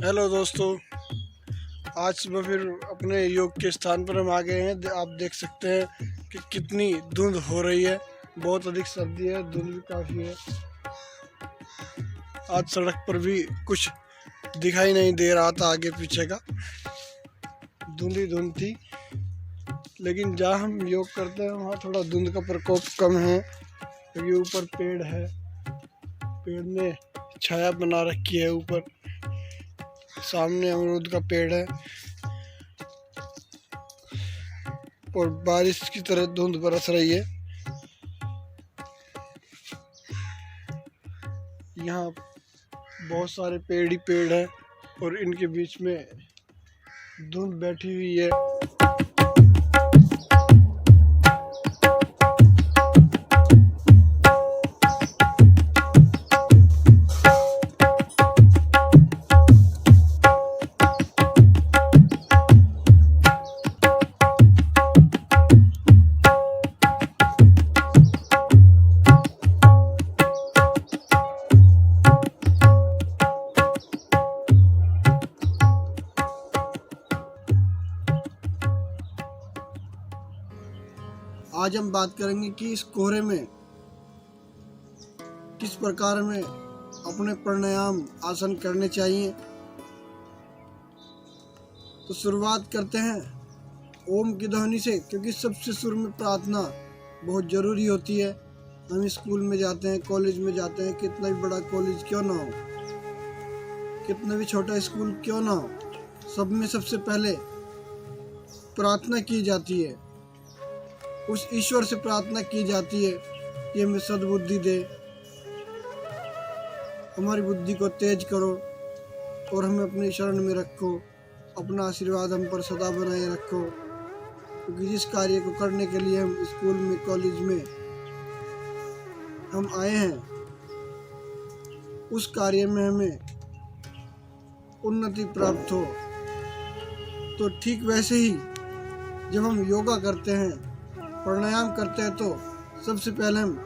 Hello दोस्तों, आज सुबह फिर अपने योग के स्थान पर हम आ गए हैं। आप देख सकते हैं कि कितनी धुंध हो रही है। बहुत अधिक सर्दी है, धुंध भी काफ़ी है। आज सड़क पर भी कुछ दिखाई नहीं दे रहा था, आगे पीछे का धुंध ही धुंध थी। लेकिन जहाँ हम योग करते हैं वहाँ थोड़ा धुंध का प्रकोप कम है, क्योंकि ऊपर पेड़ है। पेड़ ने छाया बना रखी है। ऊपर सामने अमरूद का पेड़ है और बारिश की तरह धुंध बरस रही है। यहाँ बहुत सारे पेड़ ही पेड़ हैं और इनके बीच में धुंध बैठी हुई है। आज हम बात करेंगे कि इस कोहरे में किस प्रकार में अपने प्राणायाम आसन करने चाहिए। तो शुरुआत करते हैं ओम की ध्वनि से, क्योंकि सबसे शुरू में प्रार्थना बहुत ज़रूरी होती है। हम स्कूल में जाते हैं, कॉलेज में जाते हैं, कितना भी बड़ा कॉलेज क्यों ना हो, कितना भी छोटा स्कूल क्यों ना हो, सब में सबसे पहले प्रार्थना की जाती है। उस ईश्वर से प्रार्थना की जाती है कि हमें सद्बुद्धि दे, हमारी बुद्धि को तेज करो और हमें अपनी शरण में रखो, अपना आशीर्वाद हम पर सदा बनाए रखो। क्योंकि जिस कार्य को करने के लिए हम स्कूल में, कॉलेज में हम आए हैं, उस कार्य में हमें उन्नति प्राप्त हो। तो ठीक वैसे ही जब हम योगा करते हैं, प्राणायाम करते हैं, तो सबसे पहले हम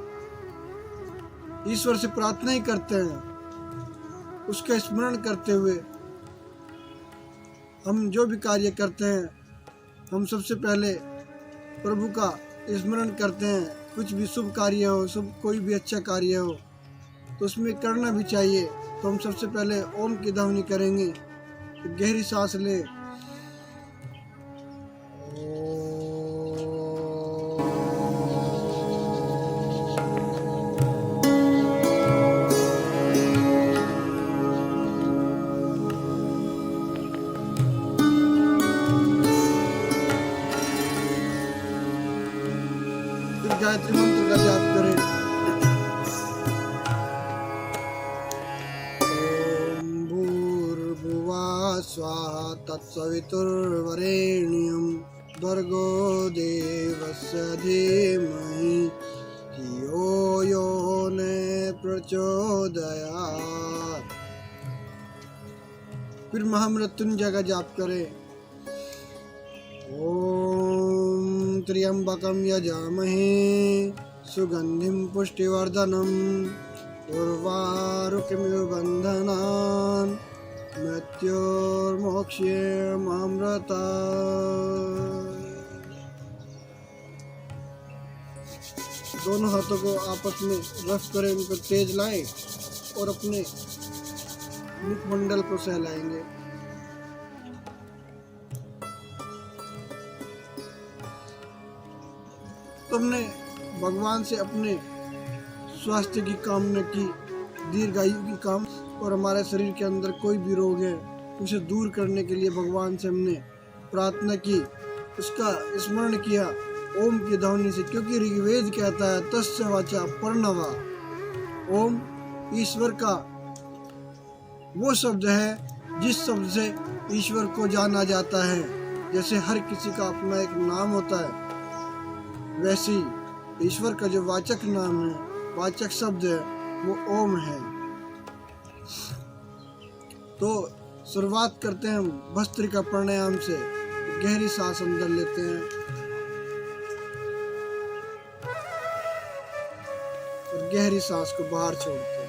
ईश्वर से प्रार्थना ही करते हैं। उसका स्मरण करते हुए हम जो भी कार्य करते हैं, हम सबसे पहले प्रभु का स्मरण करते हैं। कुछ भी शुभ कार्य हो, कोई भी अच्छा कार्य हो तो उसमें करना भी चाहिए। तो हम सबसे पहले ओम की ध्वनि करेंगे। तो गहरी सांस ले, गायत्री मंत्र का जाप करें। ओम भूर्भुवः स्वः तत्सवितुर्वरेण्यं भर्गो देवस्य धीमहि धियो यो न प्रचोदयात्। फिर महामृत्युंजय का जाप करें। ओम त्र्यंबकं यजामहे सुगंधिं पुष्टिवर्धनम् उर्वारुकमिव बन्धनान् मृत्योर्मोक्षयेमामृतात्। दोनों हाथों को आपस में रख कर इनको तेज लाएं और अपने मुखमंडल को सहलाएंगे। तुमने भगवान से अपने स्वास्थ्य की कामना की, दीर्घायु की काम, और हमारे शरीर के अंदर कोई भी रोग है उसे दूर करने के लिए भगवान से हमने प्रार्थना की, उसका स्मरण किया ओम की ध्वनि से। क्योंकि ऋग्वेद कहता है तस्य वाचा प्रणवा। ओम ईश्वर का वो शब्द है जिस शब्द से ईश्वर को जाना जाता है। जैसे हर किसी का अपना एक नाम होता है, वैसे ही ईश्वर का जो वाचक नाम है, वाचक शब्द है, वो ओम है। तो शुरुआत करते हैं हम भस्त्रिका प्राणायाम से। गहरी सांस अंदर लेते हैं और गहरी सांस को बाहर छोड़ते हैं।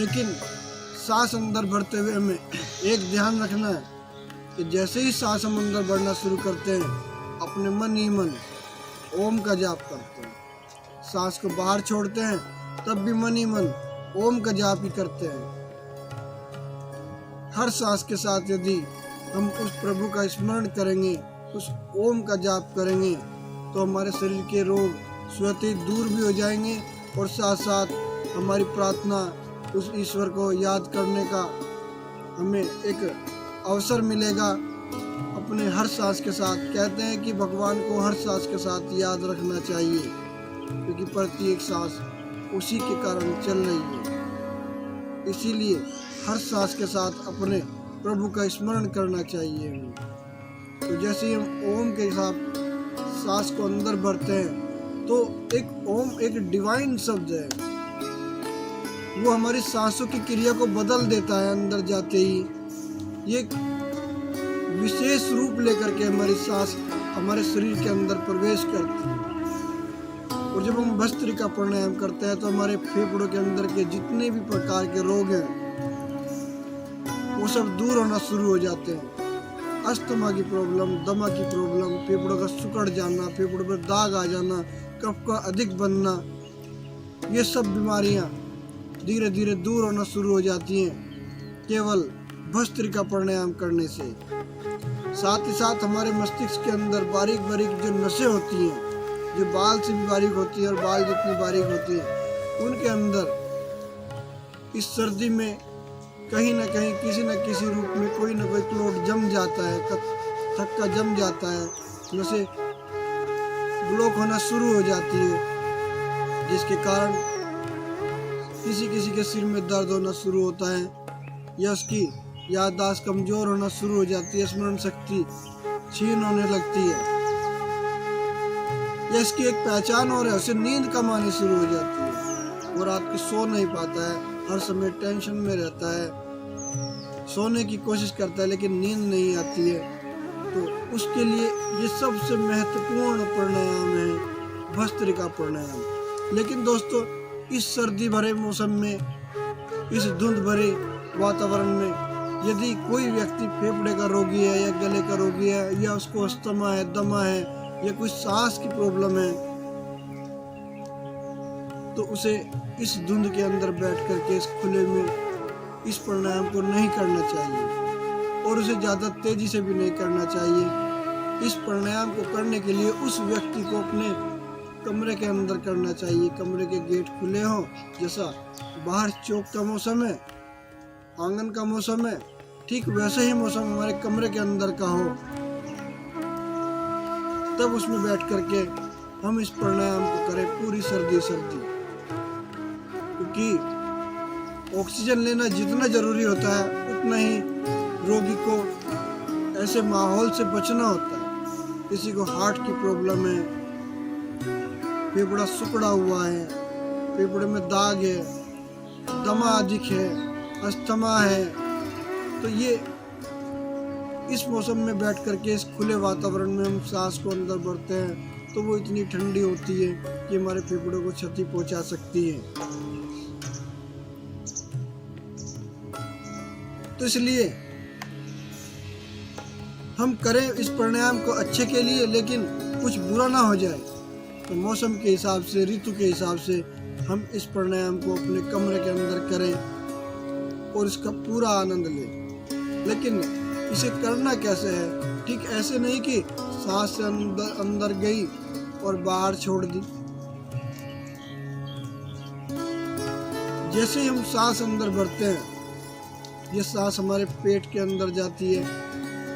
लेकिन सांस अंदर भरते हुए हमें एक ध्यान रखना है कि जैसे ही सांस हम अंदर बढ़ना शुरू करते हैं, अपने मन ही मन ओम का जाप करते हैं। सांस को बाहर छोड़ते हैं तब भी मन ही मन ओम का जाप ही करते हैं। हर सांस के साथ यदि हम उस प्रभु का स्मरण करेंगे, उस ओम का जाप करेंगे, तो हमारे शरीर के रोग स्वतः ही दूर भी हो जाएंगे और साथ साथ हमारी प्रार्थना उस ईश्वर को याद करने का हमें एक अवसर मिलेगा। अपने हर सांस के साथ कहते हैं कि भगवान को हर सांस के साथ याद रखना चाहिए, क्योंकि प्रत्येक सांस उसी के कारण चल रही है। इसीलिए हर सांस के साथ अपने प्रभु का स्मरण करना चाहिए हमें। तो जैसे ही हम ओम के साथ सांस को अंदर भरते हैं, तो एक ओम एक डिवाइन शब्द है, वो हमारी सांसों की क्रिया को बदल देता है। अंदर जाते ही ये विशेष रूप लेकर के हमारी सांस हमारे शरीर के अंदर प्रवेश करती है। और जब हम भस्त्रिका प्राणायाम करते हैं तो हमारे फेफड़ों के अंदर के जितने भी प्रकार के रोग हैं वो सब दूर होना शुरू हो जाते हैं। अस्थमा की प्रॉब्लम, दमा की प्रॉब्लम, फेफड़ों का सिकुड़ जाना, फेफड़ों पर दाग आ जाना, कफ का अधिक बनना, ये सब बीमारियां धीरे धीरे दूर होना शुरू हो जाती हैं केवल भस्त्रिका प्राणायाम करने से। साथ ही साथ हमारे मस्तिष्क के अंदर बारीक बारीक जो नसें होती हैं, जो बाल से भी बारीक होती है और बाल जितनी बारीक होती है, उनके अंदर इस सर्दी में कहीं ना कहीं किसी न किसी रूप में कोई ना कोई क्लोट जम जाता है, थक्का जम जाता है, नसें ब्लॉक होना शुरू हो जाती है, जिसके कारण किसी किसी के सिर में दर्द होना शुरू होता है, या उसकी याददाश्त कमजोर होना शुरू हो जाती है, स्मरण शक्ति क्षीण होने लगती है, या इसकी एक पहचान और है, उसे नींद कम आनी शुरू हो जाती है। वो रात को सो नहीं पाता है, हर समय टेंशन में रहता है, सोने की कोशिश करता है लेकिन नींद नहीं आती है। तो उसके लिए ये सबसे महत्वपूर्ण प्राणायाम है भस्त्रिका प्राणायाम। लेकिन दोस्तों, इस सर्दी भरे मौसम में, इस धुंध भरे वातावरण में यदि कोई व्यक्ति फेफड़े का रोगी है या गले का रोगी है, या उसको अस्थमा है, दमा है, या कुछ सांस की प्रॉब्लम है, तो उसे इस धुंध के अंदर बैठ करके इस खुले में इस प्राणायाम को नहीं करना चाहिए, और उसे ज़्यादा तेजी से भी नहीं करना चाहिए। इस प्राणायाम को करने के लिए उस व्यक्ति को अपने कमरे के अंदर करना चाहिए। कमरे के गेट खुले हों, जैसा बाहर चौक का मौसम है, आंगन का मौसम है, ठीक वैसे ही मौसम हमारे कमरे के अंदर का हो, तब उसमें बैठ करके हम इस प्राणायाम को करें पूरी सर्दी, क्योंकि ऑक्सीजन लेना जितना जरूरी होता है उतना ही रोगी को ऐसे माहौल से बचना होता है। किसी को हार्ट की प्रॉब्लम है, फेफड़ा सिकुड़ा हुआ है, फेफड़े में दाग है, दमा अधिक है, अस्थमा है, तो ये इस मौसम में बैठ करके इस खुले वातावरण में हम सांस को अंदर भरते हैं तो वो इतनी ठंडी होती है कि हमारे फेफड़ों को क्षति पहुंचा सकती है। तो इसलिए हम करें इस प्राणायाम को अच्छे के लिए, लेकिन कुछ बुरा ना हो जाए, तो मौसम के हिसाब से, ऋतु के हिसाब से हम इस प्राणायाम को अपने कमरे के अंदर करें और इसका पूरा आनंद लें। लेकिन इसे करना कैसे है? ठीक ऐसे नहीं कि सांस से अंदर गई और बाहर छोड़ दी। जैसे ही हम सांस अंदर भरते हैं, ये सांस हमारे पेट के अंदर जाती है,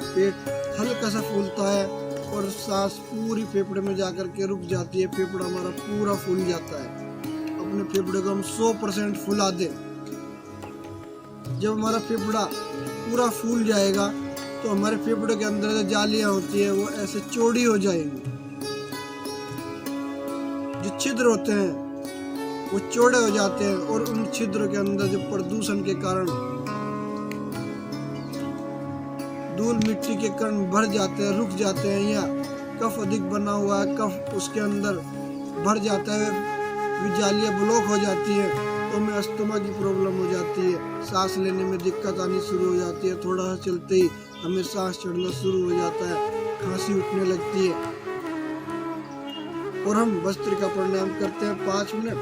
पेट हल्का सा फूलता है और सांस पूरी फेफड़े में जाकर के रुक जाती है, फेफड़ा हमारा पूरा फूल जाता है। अपने फेफड़े को हम 100% फुला दें। जब हमारा फेफड़ा पूरा फूल जाएगा तो हमारे फेफड़े के अंदर जो जालियां होती है वो ऐसे चौड़ी हो जाएंगी, जो छिद्र होते हैं वो चौड़े हो जाते हैं, और उन छिद्रों के अंदर जो प्रदूषण के कारण धूल मिट्टी के कण भर जाते हैं, रुक जाते हैं, या कफ अधिक बना हुआ है, कफ उसके अंदर भर जाता है, जालियां ब्लॉक हो जाती है, तो में अस्थमा की प्रॉब्लम हो जाती है, सांस लेने में दिक्कत आनी शुरू हो जाती है, थोड़ा सा चलते ही हमें सांस चढ़ना शुरू हो जाता है, खांसी उठने लगती है। और हम भस्त्रिका प्राणायाम करते हैं 5 मिनट,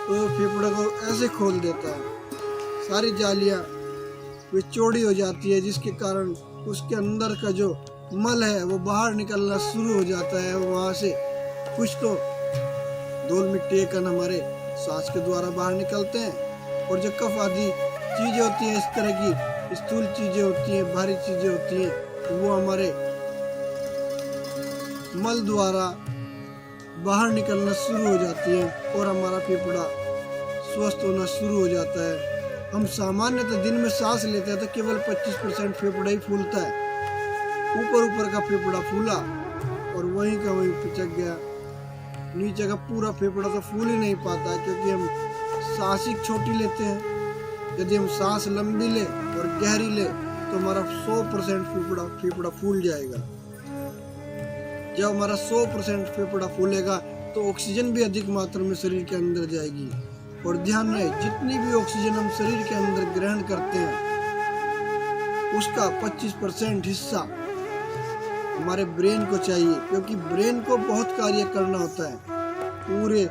तो फेफड़े को ऐसे खोल देता है, सारी जालियाँ वे चौड़ी हो जाती है, जिसके कारण उसके अंदर का जो मल है वो बाहर निकलना शुरू हो जाता है। वहाँ से कुछ तो धूल मिट्टी कण हमारे सांस के द्वारा बाहर निकलते हैं, और जो कफ आदि चीज़ें होती हैं, इस तरह की स्थूल चीज़ें होती हैं, भारी चीज़ें होती हैं, वो हमारे मल द्वारा बाहर निकलना शुरू हो जाती है और हमारा फेफड़ा स्वस्थ होना शुरू हो जाता है। हम सामान्यतः दिन में सांस लेते हैं तो केवल 25% फेफड़ा ही फूलता है, ऊपर का फेफड़ा फूला और वहीं का वहीं पिचक गया, नीचे का पूरा फेफड़ा तो फूल ही नहीं पाता है, क्योंकि हम सांस ही छोटी लेते हैं। यदि हम सांस लंबी ले और गहरी ले तो हमारा 100% फेफड़ा फूल जाएगा। जब हमारा 100% फेफड़ा फूलेगा तो ऑक्सीजन भी अधिक मात्रा में शरीर के अंदर जाएगी। और ध्यान रहे, जितनी भी ऑक्सीजन हम शरीर के अंदर ग्रहण करते हैं उसका 25% हिस्सा हमारे ब्रेन को चाहिए, क्योंकि ब्रेन को बहुत कार्य करना होता है, पूरे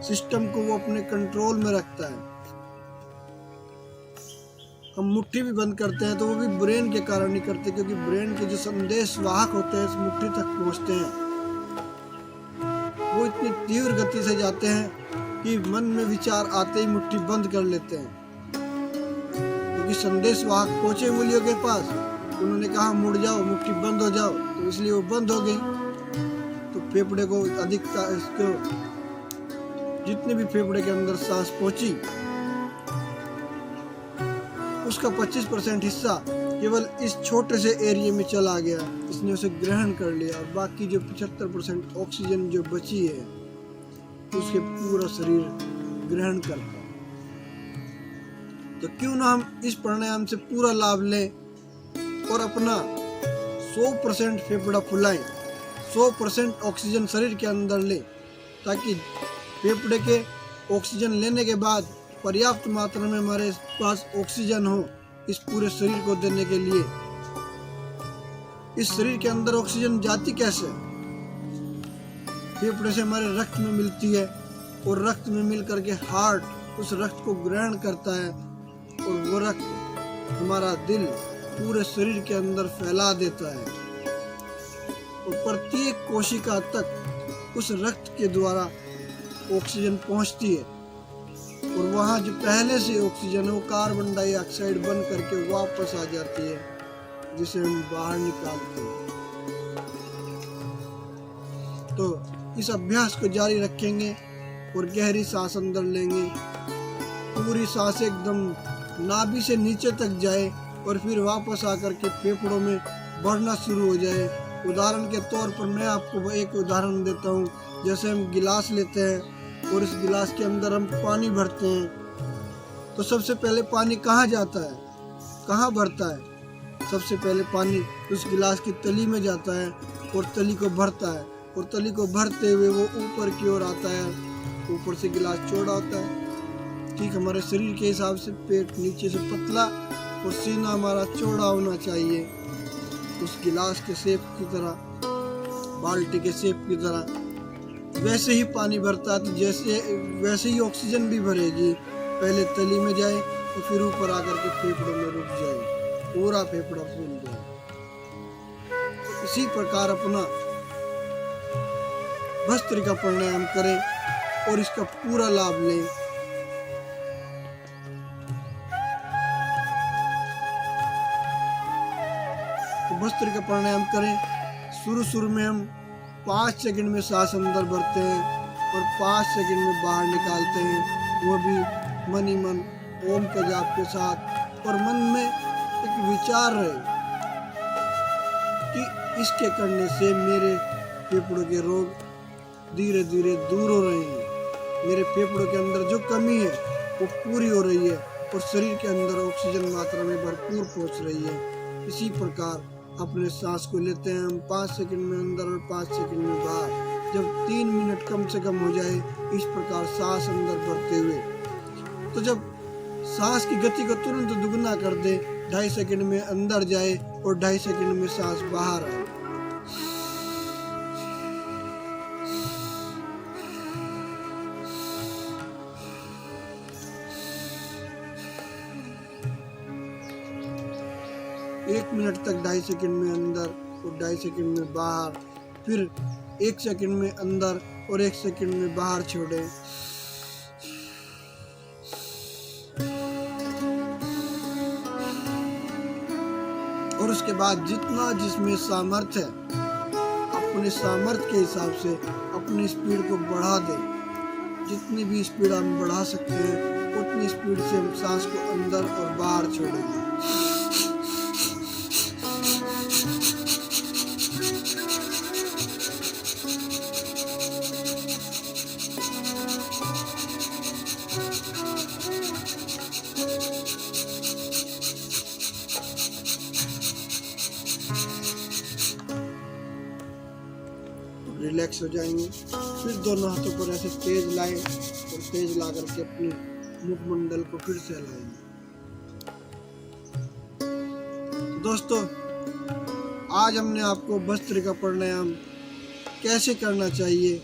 सिस्टम को वो अपने कंट्रोल में रखता है। हम मुट्ठी भी बंद करते हैं तो वो भी ब्रेन के कारण नहीं करते, क्योंकि ब्रेन के जो संदेश वाहक होते हैं इस मुट्ठी तक पहुंचते हैं, वो इतनी तीव्र गति से जाते हैं कि मन में विचार आते ही मुट्ठी बंद कर लेते हैं, क्योंकि संदेश वाहक पहुंचे मूल्यों के पास, उन्होंने कहा मुड़ जाओ, मुट्ठी बंद हो जाओ, तो इसलिए वो बंद हो गई। तो फेफड़े को अधिकता इसको जितने भी फेफड़े के अंदर सांस पहुंची उसका 25% हिस्सा केवल इस छोटे से एरिया में चला गया, इसने उसे ग्रहण कर लिया, और बाकी जो 75% ऑक्सीजन जो बची है उसके पूरा शरीर ग्रहण करता है। तो क्यों ना हम इस प्राणायाम से पूरा लाभ लें और अपना 100% फेफड़ा फुलाएं, 100% ऑक्सीजन शरीर के अंदर ले, ताकि फेफड़े के ऑक्सीजन लेने के बाद पर्याप्त मात्रा में हमारे पास ऑक्सीजन हो इस पूरे शरीर को देने के लिए। इस शरीर के अंदर ऑक्सीजन जाती कैसे? फेफड़े से हमारे रक्त में मिलती है, और रक्त में मिल करके हार्ट उस रक्त को ग्रहण करता है, और वो रक्त हमारा दिल पूरे शरीर के अंदर फैला देता है, और प्रत्येक कोशिका तक उस रक्त के द्वारा ऑक्सीजन पहुंचती है, और वहाँ जो पहले से ऑक्सीजन है वो कार्बन डाइऑक्साइड बन करके वापस आ जाती है, जिसे हम बाहर निकालते हैं। तो इस अभ्यास को जारी रखेंगे और गहरी सांस अंदर लेंगे, पूरी सांस एकदम नाभि से नीचे तक जाए और फिर वापस आकर के फेफड़ों में बढ़ना शुरू हो जाए। उदाहरण के तौर पर मैं आपको एक उदाहरण देता हूँ। जैसे हम गिलास लेते हैं और इस गिलास के अंदर हम पानी भरते हैं, तो सबसे पहले पानी कहाँ जाता है, कहाँ भरता है? सबसे पहले पानी उस गिलास की तली में जाता है और तली को भरता है, और तली को भरते हुए वो ऊपर की ओर आता है। ऊपर से गिलास चौड़ा होता है, ठीक हमारे शरीर के हिसाब से पेट नीचे से पतला और सीना हमारा चौड़ा होना चाहिए, उस गिलास के शेप की तरह, बाल्टी के शेप की तरह। वैसे ही पानी भरता है, तो वैसे ही ऑक्सीजन भी भरेगी, पहले तली में जाए और फिर ऊपर आकर के फेफड़ों में रुक जाए, पूरा फेफड़ा फूल जाए। इसी प्रकार अपना भस्त्रिका प्राणायाम करें और इसका पूरा लाभ लें। तो भस्त्रिका प्राणायाम करें। शुरू में हम 5 सेकंड में सांस अंदर भरते हैं और 5 सेकंड में बाहर निकालते हैं, वो भी मन ही मन ओम के जाप के साथ। और मन में एक विचार है कि इसके करने से मेरे फेफड़ों के रोग धीरे धीरे दूर हो रहे हैं, मेरे फेफड़ों के अंदर जो कमी है वो पूरी हो रही है और शरीर के अंदर ऑक्सीजन मात्रा में भरपूर पहुंच रही है। इसी प्रकार अपने सांस को लेते हैं हम 5 सेकंड में अंदर और 5 सेकंड में बाहर। जब 3 मिनट कम से कम हो जाए, इस प्रकार सांस अंदर भरते हुए। तो जब सांस की गति को तुरंत दुगना कर दे, 2.5 सेकंड में अंदर जाए और 2.5 सेकंड में सांस बाहर आए। एक मिनट तक 2.5 सेकंड में अंदर और 2.5 सेकंड में बाहर, फिर 1 सेकंड में अंदर और 1 सेकंड में बाहर छोड़ें। और उसके बाद जितना जिसमें सामर्थ्य है, अपने सामर्थ्य के हिसाब से अपनी स्पीड को बढ़ा दें। जितनी भी स्पीड हम बढ़ा सकते हैं, उतनी स्पीड से हम सांस को अंदर और बाहर छोड़ेंगे। रिलैक्स हो जाएंगे। फिर दोनों हाथों पर ऐसे तेज लाएं और तेज ला करके अपने मुखमंडल को फिर से हिलाएंगे। दोस्तों, आज हमने आपको भस्त्रिका प्राणायाम कैसे करना चाहिए,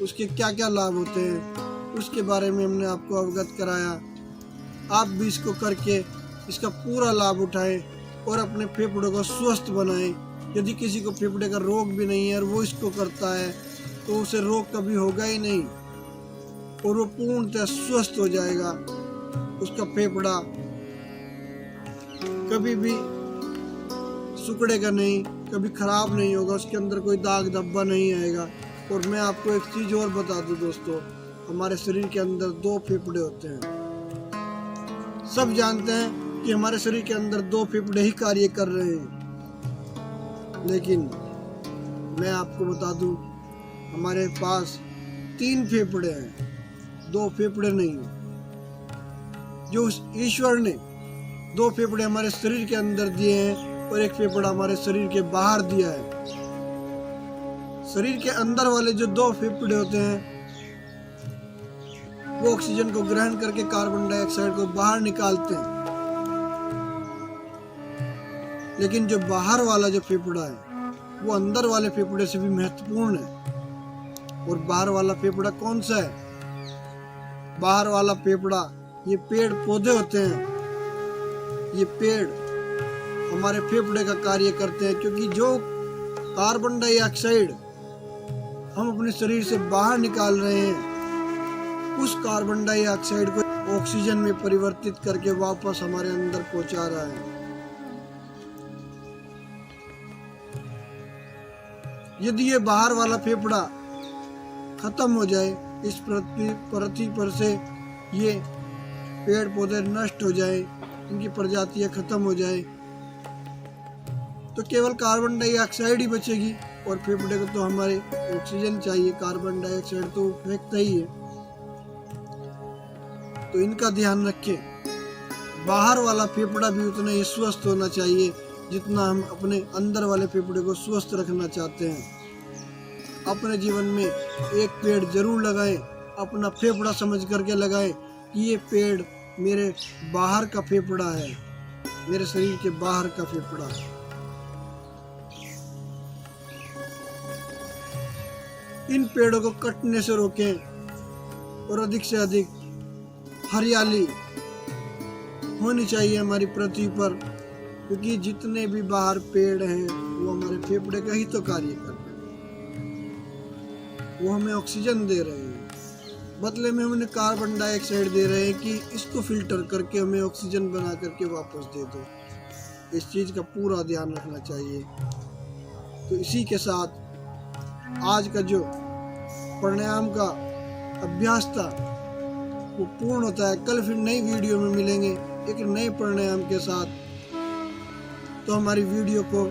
उसके क्या क्या लाभ होते हैं, उसके बारे में हमने आपको अवगत कराया। आप भी इसको करके इसका पूरा लाभ उठाएं और अपने फेफड़ों को स्वस्थ बनाएं। यदि किसी को फेफड़े का रोग भी नहीं है और वो इसको करता है, तो उसे रोग कभी होगा ही नहीं और वो पूर्णतः स्वस्थ हो जाएगा। उसका फेफड़ा कभी भी सिकुड़ेगा नहीं, कभी खराब नहीं होगा, उसके अंदर कोई दाग धब्बा नहीं आएगा। और मैं आपको एक चीज और बता दूं दोस्तों, हमारे शरीर के अंदर 2 फेफड़े होते हैं। सब जानते हैं कि हमारे शरीर के अंदर 2 फेफड़े ही कार्य कर रहे हैं, लेकिन मैं आपको बता दूं, हमारे पास 3 फेफड़े हैं, 2 फेफड़े नहीं। जो उस ईश्वर ने 2 फेफड़े हमारे शरीर के अंदर दिए हैं और 1 फेफड़ा हमारे शरीर के बाहर दिया है। शरीर के अंदर वाले जो 2 फेफड़े होते हैं, वो ऑक्सीजन को ग्रहण करके कार्बन डाइऑक्साइड को बाहर निकालते हैं। लेकिन जो बाहर वाला जो फेफड़ा है, वो अंदर वाले फेफड़े से भी महत्वपूर्ण है। और बाहर वाला फेफड़ा कौन सा है? बाहर वाला फेफड़ा ये पेड़ पौधे होते हैं। ये पेड़ हमारे फेफड़े का कार्य करते हैं, क्योंकि जो कार्बन डाइऑक्साइड हम अपने शरीर से बाहर निकाल रहे हैं, उस कार्बन डाइऑक्साइड को ऑक्सीजन में परिवर्तित करके वापस हमारे अंदर पहुंचा रहा है। यदि ये बाहर वाला फेफड़ा खत्म हो जाए, इस पृथ्वी पर से ये पेड़ पौधे नष्ट हो जाए, इनकी प्रजातियां खत्म हो जाए, तो केवल कार्बन डाइऑक्साइड ही बचेगी। और फेफड़े को तो हमारे ऑक्सीजन चाहिए, कार्बन डाइऑक्साइड तो फेंकता ही है। तो इनका ध्यान रखें। बाहर वाला फेफड़ा भी उतना ही स्वस्थ होना चाहिए जितना हम अपने अंदर वाले फेफड़े को स्वस्थ रखना चाहते हैं। अपने जीवन में एक पेड़ जरूर लगाएं, अपना फेफड़ा समझ करके लगाएं कि ये पेड़ मेरे बाहर का फेफड़ा है, मेरे शरीर के बाहर का फेफड़ा। इन पेड़ों को कटने से रोकें और अधिक से अधिक हरियाली होनी चाहिए हमारी पृथ्वी पर, क्योंकि जितने भी बाहर पेड़ हैं वो हमारे फेफड़े का ही तो कार्य कर रहे हैं। वो हमें ऑक्सीजन दे रहे हैं, बदले में हमें कार्बन डाइऑक्साइड दे रहे हैं कि इसको फिल्टर करके हमें ऑक्सीजन बना करके वापस दे दो। इस चीज़ का पूरा ध्यान रखना चाहिए। तो इसी के साथ आज का जो प्राणायाम का अभ्यास था वो पूर्ण होता है। कल फिर नई वीडियो में मिलेंगे एक नए प्राणायाम के साथ। तो हमारी वीडियो को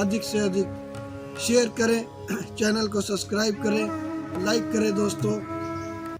अधिक से अधिक शेयर करें, चैनल को सब्सक्राइब करें, लाइक करें दोस्तों।